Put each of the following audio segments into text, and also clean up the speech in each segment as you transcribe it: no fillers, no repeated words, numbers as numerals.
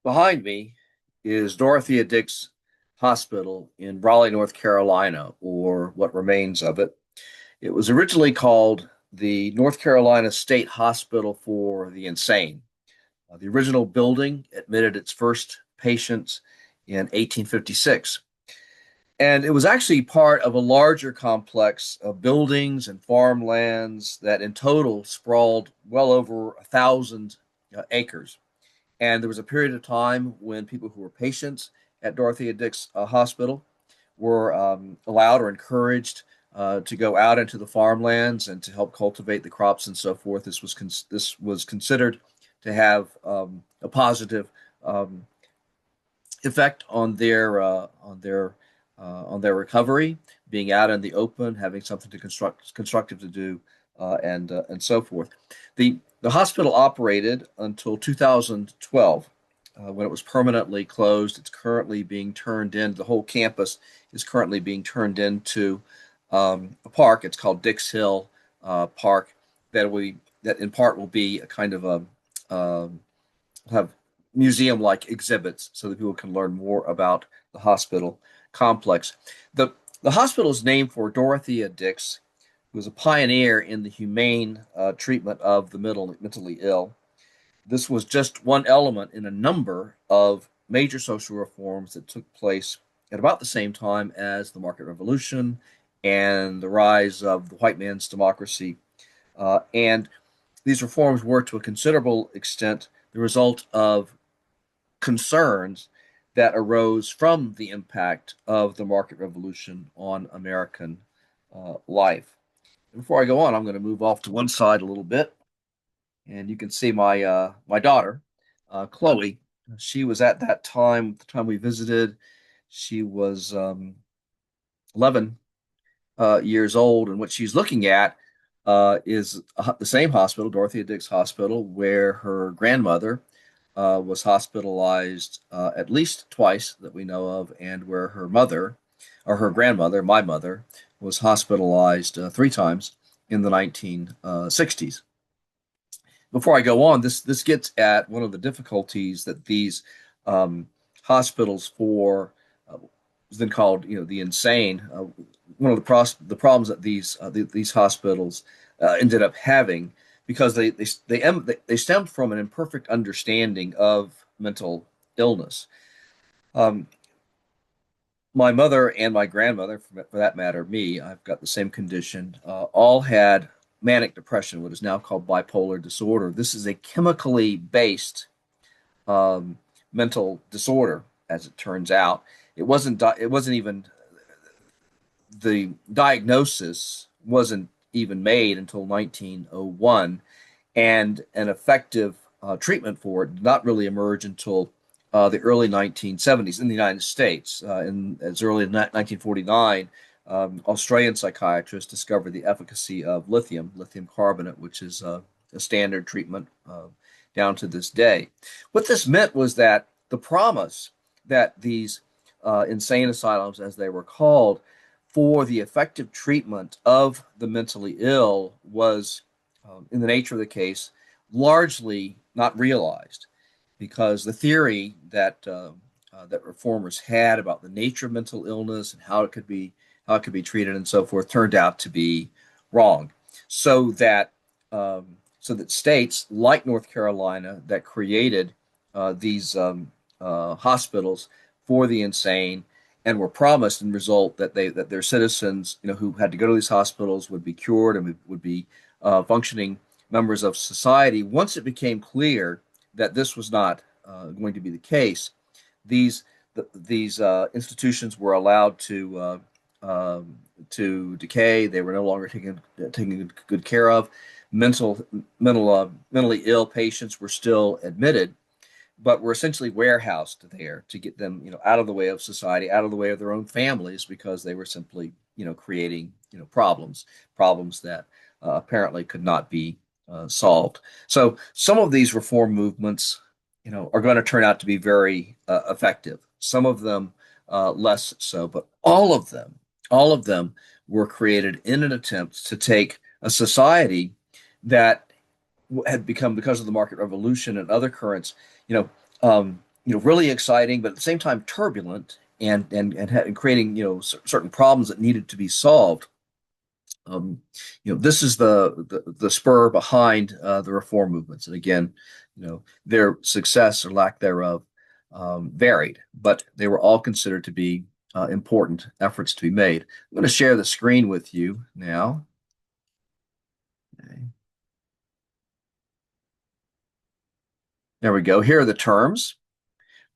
Behind me is Dorothea Dix Hospital in Raleigh, North Carolina, or what remains of it. It was originally called the North Carolina State Hospital for the Insane. The original building admitted its first patients in 1856. And it was actually part of a larger complex of buildings and farmlands that in total sprawled well over 1,000 acres. And there was a period of time when people who were patients at Dorothea Dix Hospital were allowed or encouraged to go out into the farmlands and to help cultivate the crops and so forth. This was considered to have a positive um, effect on their recovery, being out in the open, having something to constructive to do, and so forth. The hospital operated until 2012, when it was permanently closed. It's currently being turned in. The whole campus is currently being turned into a park. It's called Dix Hill Park. That in part will be a kind of have museum-like exhibits so that people can learn more about the hospital complex. The the hospital is named for Dorothea Dix, who was a pioneer in the humane treatment of the mentally ill. This was just one element in a number of major social reforms that took place at about the same time as the market revolution and the rise of the white man's democracy. And these reforms were, to a considerable extent, the result of concerns that arose from the impact of the market revolution on American life. Before I go on, I'm going to move off to one side a little bit, and you can see my daughter, Chloe. She was at that time, the time we visited, she was 11 years old, and what she's looking at is the same hospital, Dorothea Dix Hospital, where her grandmother was hospitalized at least twice that we know of, and where her mother, or her grandmother, my mother, was hospitalized three times in the 1960s. Before I go on, this gets at one of the difficulties that these um, hospitals for has been called, the insane. One of the problems that these hospitals ended up having, because they stemmed from an imperfect understanding of mental illness. Um, my mother and my grandmother, for that matter, me, I've got the same condition, all had manic depression, what is now called bipolar disorder. This is a chemically based um, mental disorder, as it turns out. It wasn't even the diagnosis wasn't even made until 1901, and an effective treatment for it did not really emerge until the early 1970s in the United States. In as early as 1949, Australian psychiatrists discovered the efficacy of lithium carbonate, which is a standard treatment down to this day. What this meant was that the promise that these insane asylums, as they were called, for the effective treatment of the mentally ill was, in the nature of the case, largely not realized, because the theory that reformers had about the nature of mental illness and how it could be treated and so forth turned out to be wrong. So that so that states like North Carolina that created these hospitals for the insane and were promised in result that their citizens, who had to go to these hospitals, would be cured and would be functioning members of society. Once it became clear that this was not going to be the case, these these institutions were allowed to decay. They were no longer taken good care of. Mentally ill patients were still admitted, but were essentially warehoused there to get them, out of the way of society, out of the way of their own families, because they were simply, creating, problems that apparently could not be solved. So some of these reform movements, are going to turn out to be very effective. Some of them less so, but all of them were created in an attempt to take a society that had become, because of the market revolution and other currents, you know, really exciting, but at the same time turbulent and creating certain problems that needed to be solved. Um, this is the spur behind the reform movements, and again, their success or lack thereof varied, but they were all considered to be important efforts to be made. I'm going to share the screen with you now. Okay. There we go. Here are the terms.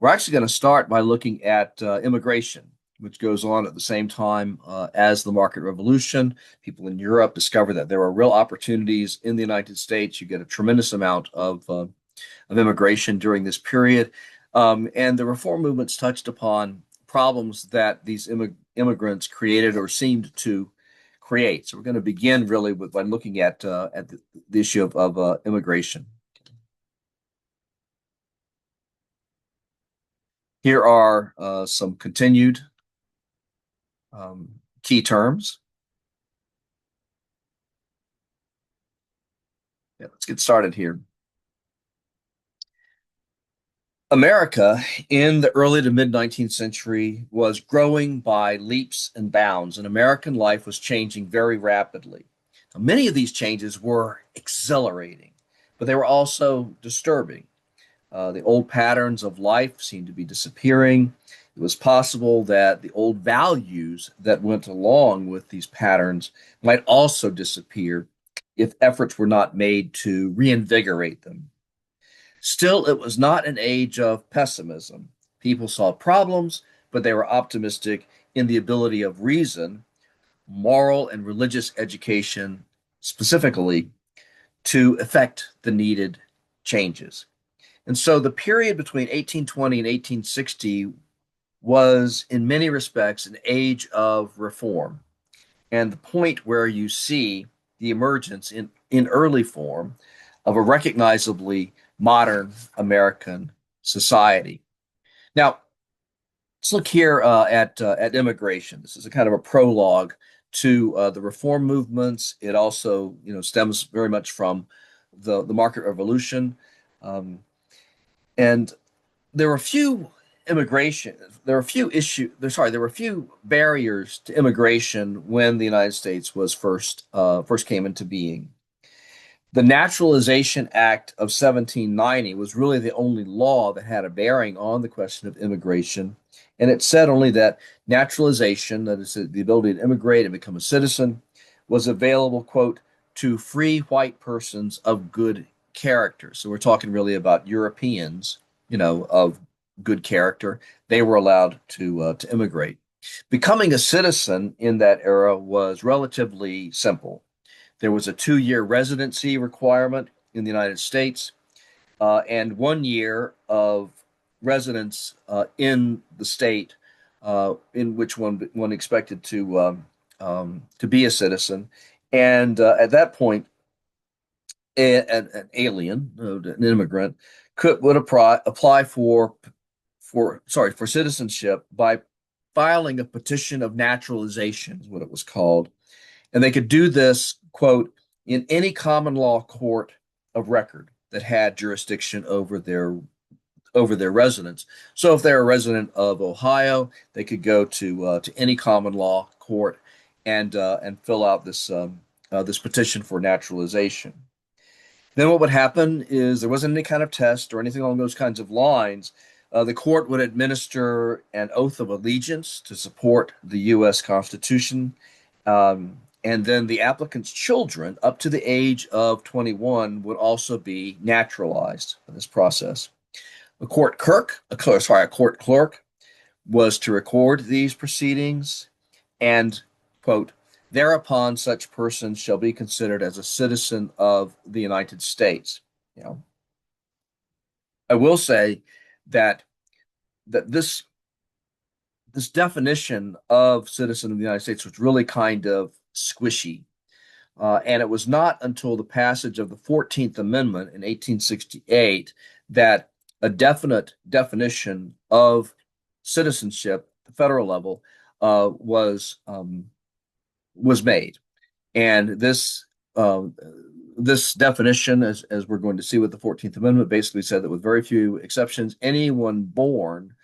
We're actually going to start by looking at immigration, which goes on at the same time as the market revolution. People in Europe discover that there are real opportunities in the United States. You get a tremendous amount of immigration during this period. And the reform movements touched upon problems that these immigrants created or seemed to create. So we're going to begin really by looking at the issue of immigration. Here are some continued key terms. Yeah, let's get started here. America in the early to mid 19th century was growing by leaps and bounds, and American life was changing very rapidly. Now, many of these changes were exhilarating, but they were also disturbing. The old patterns of life seemed to be disappearing. It was possible that the old values that went along with these patterns might also disappear if efforts were not made to reinvigorate them. Still, it was not an age of pessimism. People saw problems, but they were optimistic in the ability of reason, moral, and religious education specifically to effect the needed changes. And so the period between 1820 and 1860 was, in many respects, an age of reform. And the point where you see the emergence in early form of a recognizably modern American society. Now, let's look here at immigration. This is a kind of a prologue to the reform movements. It also, stems very much from the market revolution, um, and there were a few immigration. There were a few issues. There were a few barriers to immigration when the United States was first came into being. The Naturalization Act of 1790 was really the only law that had a bearing on the question of immigration. And it said only that naturalization, that is the ability to immigrate and become a citizen, was available, quote, to free white persons of good character. So we're talking really about Europeans, of good character. They were allowed to immigrate. Becoming a citizen in that era was relatively simple. There was a 2 year residency requirement in the United States and 1 year of residence in the state in which one expected to be a citizen. And at that point, an alien, an immigrant, would apply for citizenship by filing a petition of naturalization, is what it was called, and they could do this, quote, in any common law court of record that had jurisdiction over their residents. So if they're a resident of Ohio, they could go to any common law court and fill out this petition for naturalization. Then what would happen is there wasn't any kind of test or anything along those kinds of lines. The court would administer an oath of allegiance to support the U.S. Constitution. And then the applicant's children up to the age of 21 would also be naturalized in this process. A court clerk was to record these proceedings and, quote, thereupon such person shall be considered as a citizen of the United States. You know, I will say that this definition of citizen of the United States was really kind of squishy. And it was not until the passage of the 14th Amendment in 1868 that a definite definition of citizenship at the federal level was made. And this this definition, as we're going to see with the 14th Amendment, basically said that with very few exceptions, anyone born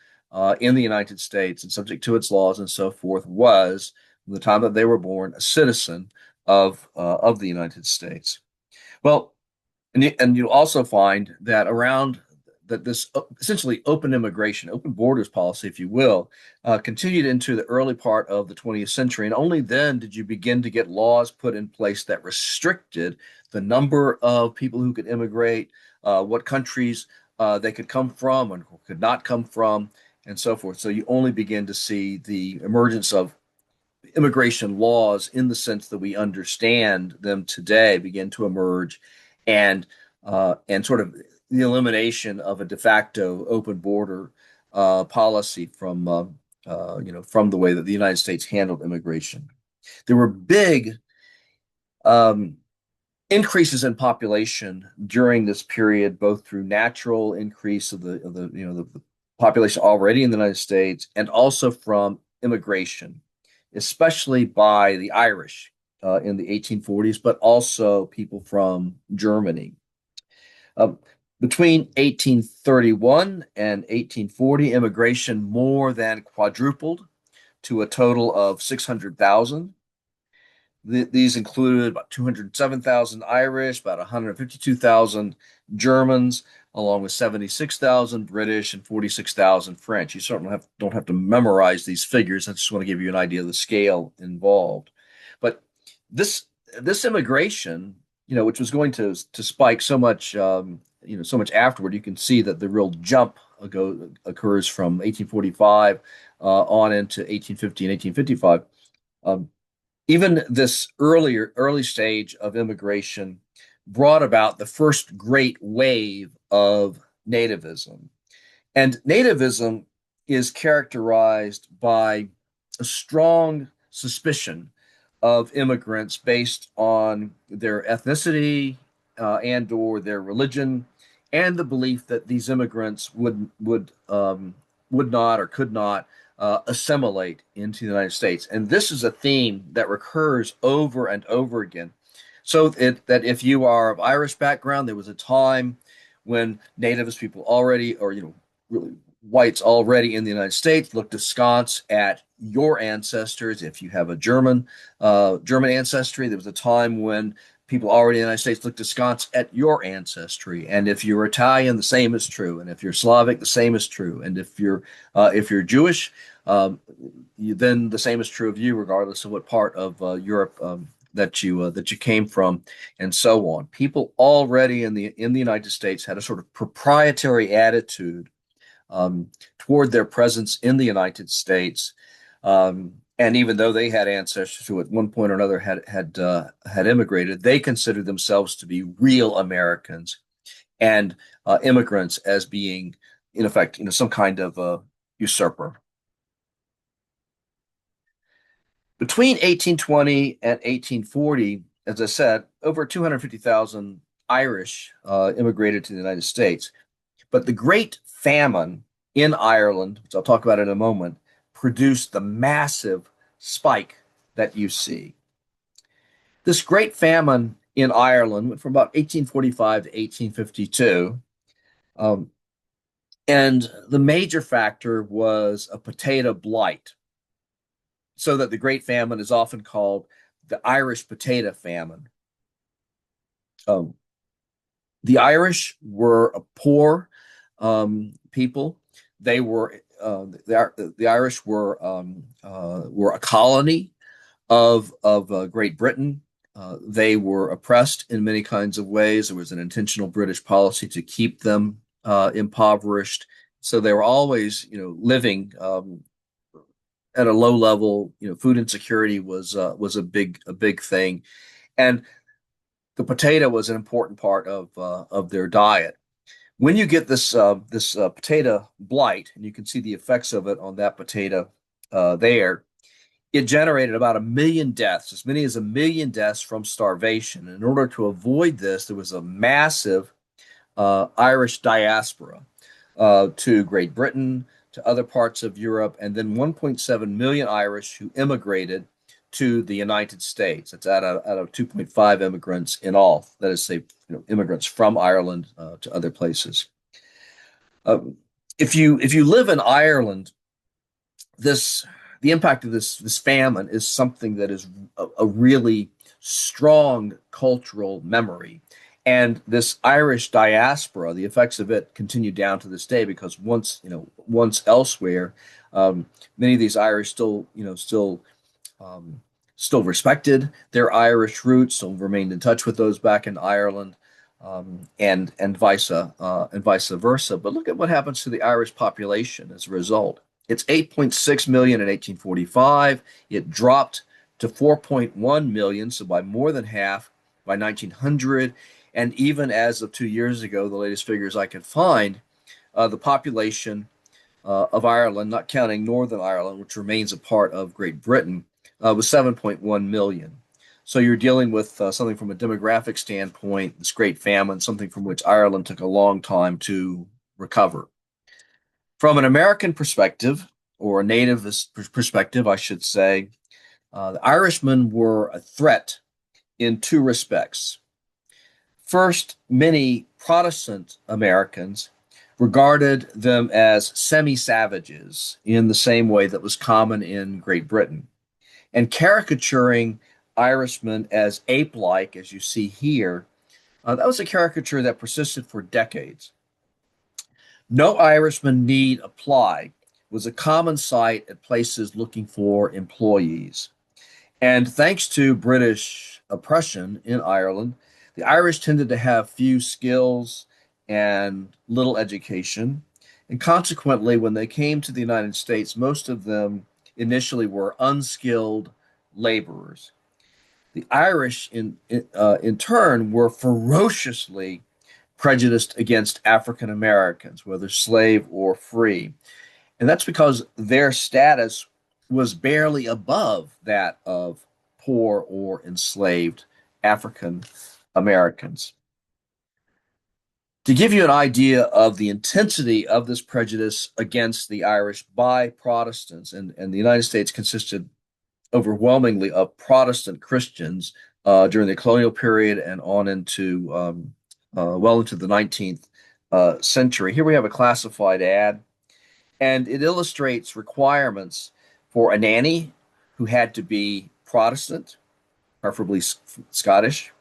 in the United States and subject to its laws and so forth was, from the time that they were born, a citizen of the United States. Well, and you'll also find that around that this essentially open immigration, open borders policy, if you will, continued into the early part of the 20th century. And only then did you begin to get laws put in place that restricted the number of people who could immigrate, what countries they could come from and could not come from, and so forth. So you only begin to see the emergence of immigration laws in the sense that we understand them today begin to emerge, and sort of the elimination of a de facto open border policy from the way that the United States handled immigration. There were big um, increases in population during this period, both through natural increase of the population already in the United States, and also from immigration, especially by the Irish in the 1840s, but also people from Germany. Uh, Between 1831 and 1840, immigration more than quadrupled to a total of 600,000. These included about 207,000 Irish, about 152,000 Germans, along with 76,000 British and 46,000 French. You certainly don't have to memorize these figures. I just want to give you an idea of the scale involved. But this this immigration, which was going to spike so much, so much afterward, you can see that the real jump occurs from 1845 on into 1850 and 1855. Um, Even this early stage of immigration brought about the first great wave of nativism. And nativism is characterized by a strong suspicion of immigrants based on their ethnicity and or their religion, and the belief that these immigrants would not or could not assimilate into the United States. And this is a theme that recurs over and over again. That if you are of Irish background, there was a time when natives people already, or really whites already in the United States, looked askance at your ancestors. If you have a German ancestry, there was a time when people already in the United States looked askance at your ancestry. And if you're Italian, the same is true. And if you're Slavic, the same is true. And if you're Jewish, then the same is true of you, regardless of what part of Europe that you came from, and so on. People already in the United States had a sort of proprietary attitude toward their presence in the United States. And even though they had ancestors who at one point or another had immigrated, they considered themselves to be real Americans, and immigrants as being, in effect, some kind of usurper. Between 1820 and 1840, as I said, over 250,000 Irish immigrated to the United States. But the Great Famine in Ireland, which I'll talk about in a moment, produced the massive spike that you see. This Great Famine in Ireland went from about 1845 to 1852. Um, and the major factor was a potato blight, so that the Great Famine is often called the Irish potato famine. Um, the Irish were a poor people. They were the Irish were a colony of Great Britain. They were oppressed in many kinds of ways. There was an intentional British policy to keep them impoverished. So they were always, living at a low level. Food insecurity was a big thing, and the potato was an important part of their diet. When you get this potato blight, and you can see the effects of it on that potato there, it generated about 1 million deaths, as many as 1 million deaths from starvation. And in order to avoid this, there was a massive Irish diaspora to Great Britain, to other parts of Europe, and then 1.7 million Irish who immigrated to the United States. It's out of 2.5 immigrants in all. That is, say, immigrants from Ireland to other places. Um, if you live in Ireland, this the impact of this famine is something that is a really strong cultural memory. And this Irish diaspora, the effects of it continue down to this day because once elsewhere, um, many of these Irish um, still respected their Irish roots, still remained in touch with those back in Ireland, and vice versa. But look at what happens to the Irish population as a result. It's 8.6 million in 1845. It dropped to 4.1 million, so by more than half by 1900. And even as of 2 years ago, the latest figures I could find, the population of Ireland, not counting Northern Ireland, which remains a part of Great Britain, was 7.1 million. So you're dealing with something from a demographic standpoint, this great famine, something from which Ireland took a long time to recover. From an American perspective, or a nativist perspective, I should say, the Irishmen were a threat in two respects. First, many Protestant Americans regarded them as semi savages in the same way that was common in Great Britain, and caricaturing Irishmen as ape like, as you see here. That was a caricature that persisted for decades. No Irishman need apply was a common sight at places looking for employees. And thanks to British oppression in Ireland, the Irish tended to have few skills and little education. And consequently, when they came to the United States, most of them initially were unskilled laborers. The Irish, in turn, were ferociously prejudiced against African Americans, whether slave or free. And that's because their status was barely above that of poor or enslaved African Americans. To give you an idea of the intensity of this prejudice against the Irish by Protestants, and the United States consisted overwhelmingly of Protestant Christians during the colonial period and on into well into the 19th century. Here we have a classified ad, and it illustrates requirements for a nanny who had to be Protestant, preferably Scottish.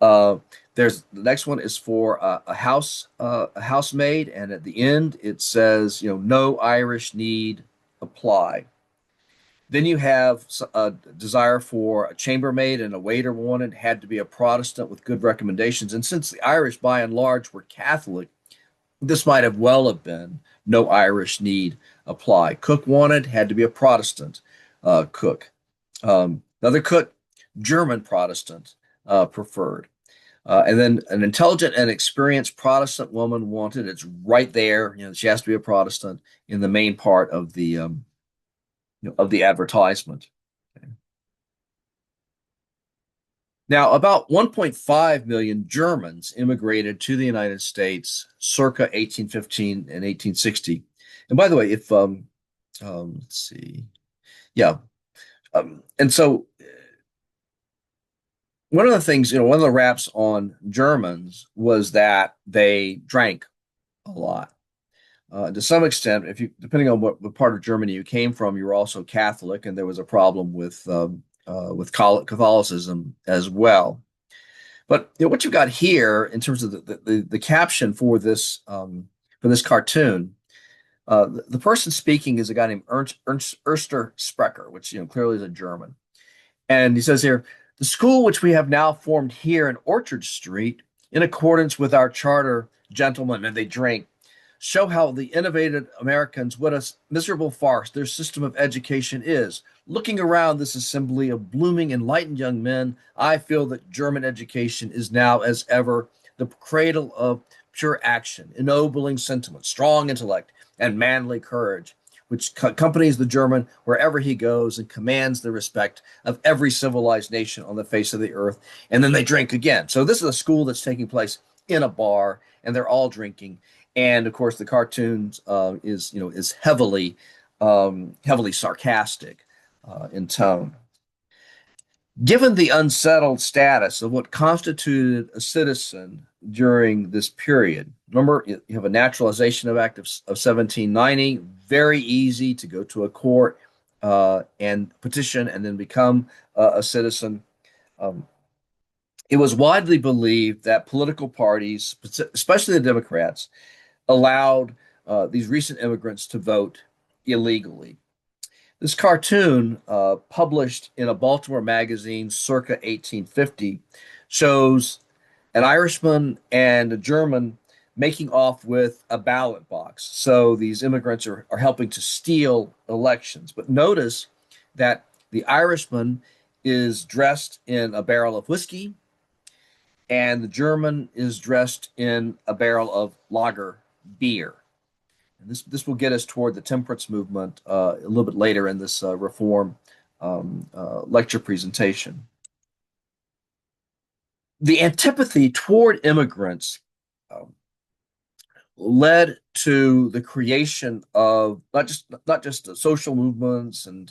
Uh, there's the next one is for a housemaid, and at the end it says, no Irish need apply. Then you have a desire for a chambermaid and a waiter wanted, had to be a Protestant with good recommendations. And since the Irish, by and large, were Catholic, this might have well have been no Irish need apply. Cook wanted, had to be a Protestant cook. Another cook, German Protestant preferred. And then an intelligent and experienced Protestant woman wanted. It's right there. She has to be a Protestant in the main part of the advertisement. Okay. Now, about 1.5 million Germans immigrated to the United States circa 1815 and 1860. And by the way, if let's see, yeah, and so one of the things, one of the raps on Germans was that they drank a lot. To some extent, if you depending on what part of Germany you came from, you were also Catholic, and there was a problem with Catholicism as well. But what you got here in terms of the caption for this cartoon, the person speaking is a guy named Ernst Erster Sprecher, which clearly is a German. And he says here, the school which we have now formed here in Orchard Street, in accordance with our charter, gentlemen, and they drink, show how the innovative Americans, what a miserable farce their system of education is. Looking around this assembly of blooming, enlightened young men, I feel that German education is now, as ever, the cradle of pure action, ennobling sentiment, strong intellect, and manly courage, which accompanies the German wherever he goes and commands the respect of every civilized nation on the face of the earth. And then they drink again. So this is a school that's taking place in a bar, and they're all drinking. And of course, the cartoons is heavily sarcastic in tone. Given the unsettled status of what constituted a citizen during this period, remember, you have a Naturalization Act of 1790, very easy to go to a court and petition and then become a citizen. Um, it was widely believed that political parties, especially the Democrats, allowed these recent immigrants to vote illegally. This cartoon, published in a Baltimore magazine circa 1850, shows an Irishman and a German making off with a ballot box. So these immigrants are helping to steal elections. But notice that the Irishman is dressed in a barrel of whiskey, and the German is dressed in a barrel of lager beer. And this will get us toward the temperance movement a little bit later in this reform lecture presentation. The antipathy toward immigrants um, led to the creation of not just social movements and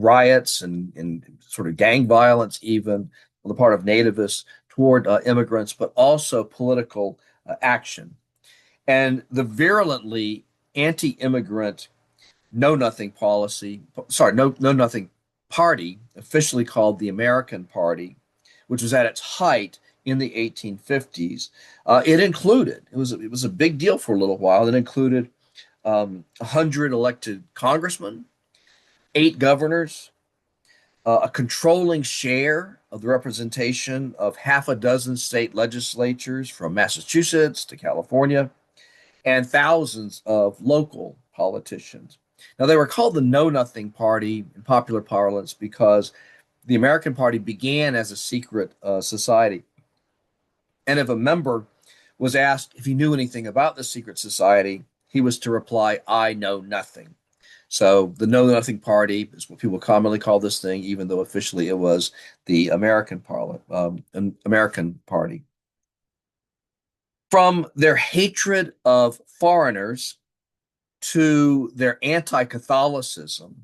riots and sort of gang violence, even on the part of nativists toward immigrants, but also political action. And the virulently anti-immigrant Know Nothing policy, sorry, Know Nothing party, officially called the American Party, which was at its height in the 1850s. It was a big deal for a little while. It included 100 elected congressmen, 8 governors, a controlling share of the representation of half a dozen state legislatures from Massachusetts to California, and thousands of local politicians. Now, they were called the Know Nothing Party in popular parlance because the American Party began as a secret society. And if a member was asked if he knew anything about the secret society, he was to reply, I know nothing. So the Know Nothing Party is what people commonly call this thing, even though officially it was the American Party. From their hatred of foreigners to their anti-Catholicism,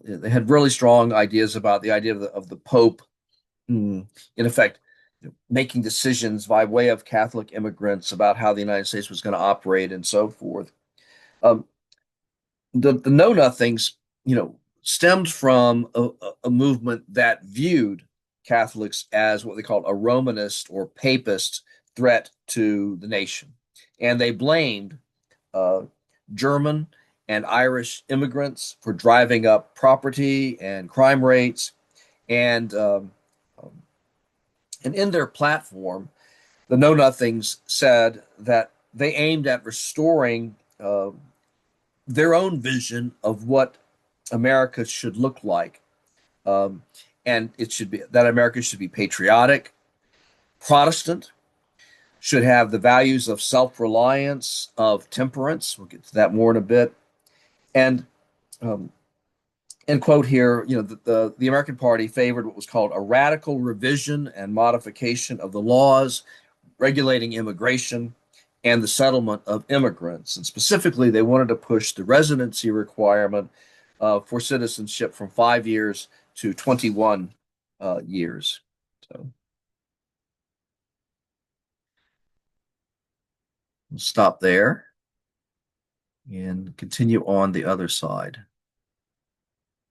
they had really strong ideas about the idea of the Pope, in effect, making decisions by way of Catholic immigrants about how the United States was going to operate and so forth. Um, the Know Nothings, stemmed from a movement that viewed Catholics as what they called a Romanist or Papist threat to the nation, and they blamed uh, German and Irish immigrants for driving up property and crime rates. And and in their platform, the Know Nothings said that they aimed at restoring their own vision of what America should look like. Um, and it should be that America should be patriotic, Protestant, should have the values of self reliance, of temperance. We'll get to that more in a bit. And um, end quote here, the American Party favored what was called a radical revision and modification of the laws regulating immigration and the settlement of immigrants. And specifically, they wanted to push the residency requirement for citizenship from 5 years to 21 years. So we'll stop there and continue on the other side.